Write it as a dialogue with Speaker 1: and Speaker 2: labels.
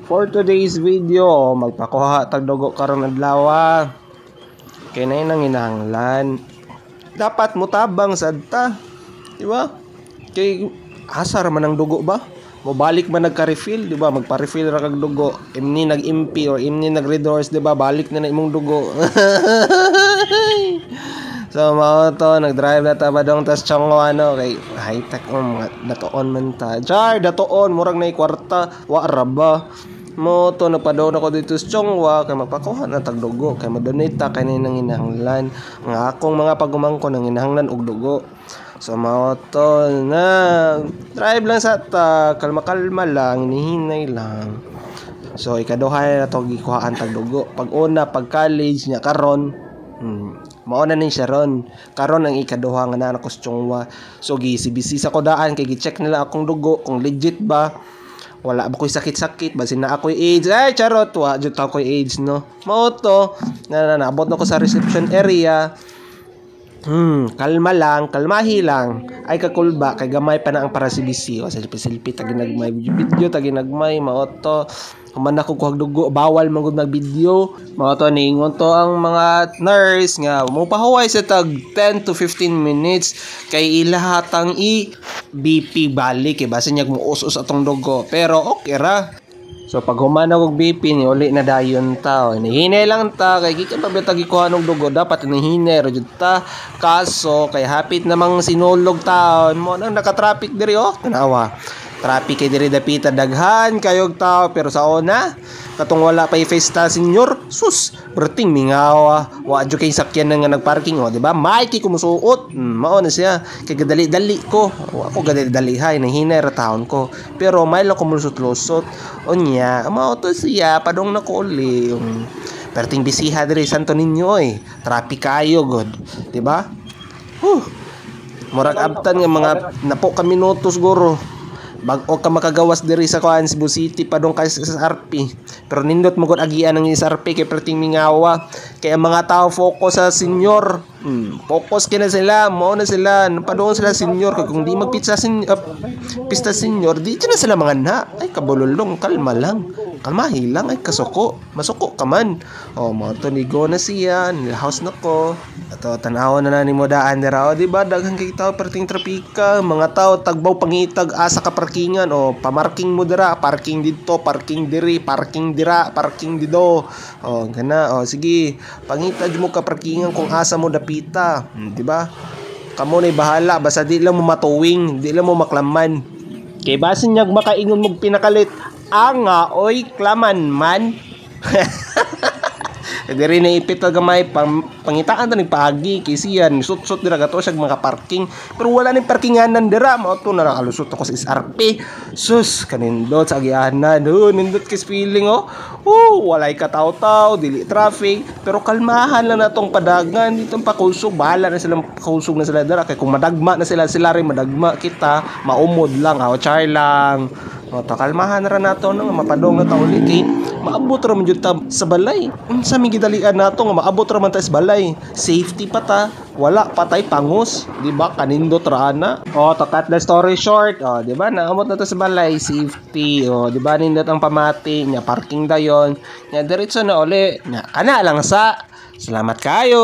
Speaker 1: For today's video, magpakuha tag dugo karon adlaw. Kay nay nang hinahanglan. Dapat mutabang sadta. Di ba? Kay asar man ang dugo ba? Mobalik man nagka-refill, di ba? Magpa-refill ra kag dugo. Imni nag-MP or imni nag-redors, di ba? Balik na imong dugo. So mao to, nag-drive na ta ba dong tas chongo ano kay high-tech mga datoon man ta. Jar datoon murag nay kwarta, wa ra ba? Mo to napadon ako dito sa chongwa kay magpakuha na tag dugo kay madonate ta kay nang hinahanglan. Nga akong mga pagumangko nang hinahanglan og dugo. So mao to na drive lang sa ta, kalma-kalma lang, hinihinay lang. So ikaduha na to gikuhaan tag dugo. Pag una pag college nya karon mao na nin siya ron. Karon ang ikaduha nga na ako sa chongwa. So gisibisi sa kodaan kay gi-check nila akong dugo kung legit ba. Wala ba ko'y sakit-sakit basin na ako'y AIDS. Ay charot, wa jud ta ko'y AIDS no. Mao to naabot na ko sa reception area. Kalma lang, kalmahi lang. Ay kakulba kay gamay pa na ang para si BC o sa silpi tagi nagmay video tagi nagmay mao to. Human ako kuhag dugo, bawal man gud mag-video. Mao to niingon to ang mga nurse nga mopahuway sa tag 10 to 15 minutes kay ilahatang BP balik kay base niya muus-us atong dugo. Pero okay ra. So pag humana og BP ni uli na dayon ta. Nihinay lang ta kay gikan pa bitag ikuha og dugo dapat nihinay ra jud ta. Kaso kay hapit namang sinulog ta. Mo nang naka-traffic diri tanawa. Traffic kay diri dapita daghan kayog tao pero sa una katong wala pa i-festa senyor sus berting mingawa wa jud kay sakyan nga nagparking di ba may kay kumusuot mao na siya kay gadali-dali ko ako gadali-dali hay nahinay ra taon ko pero may lang kumulusot-lusot unya mao to siya padong nako uli perting bisiha diri Santo Niño traffic kayo god di ba murag abtan nga mga napo ka minutos guro bag-o ka makagawas diri sa kuan Cebu City padong kay sa SRP pero nindot mo gud agian ng SRP kay perting mingawa kay ang mga tao focus sa senior focus kina sila mo na sila padong sila senior kay kung di magpizza pista senior di na sila mga na ay kabululong kalma lang kalmahi lang ay kasuko masuko ka man mo to nigo na siya house na ko ato tan-aw na ni mo daan dira di ba daghan kay tao perting trapika mga tao tagbaw pangitag asa ka parkingan pamarking mo dira parking dito parking diri parking dira parking dido gana sige pangita mo ka parkingan kung asa mo dapita di ba kamo nay bahala basta di lang mo matuwing di lang mo maklaman kay basin nyag makaingon mo pinakalit anga oy klaman man diri na ipit gamay pangitaan ta nagpaagi kay siyan sut-sut dira gato siya mga parking pero wala ning parkinganan dira mao to na nakalusot ako sa SRP sus kanindot sa agianan nindot kis feeling walay ka taw-taw dili traffic pero kalmahan lang natong padagan ditong pakusog bahala na silang pakusog na sila dira kay kung madagma na sila rin madagma kita maumod lang char lang kalmahan ra nato nga mapadong na tauli kay maabot ra man jud ta sa balay unsa mi gidalian nato nga maabot ra man ta sa balay safety pa ta wala patay pangus di ba kanindot ra ana to cut the story short di ba naabot na ta sa balay safety di ba nindot ang pamati nya parking dayon nya diretso na uli nya kana lang sa salamat kayo.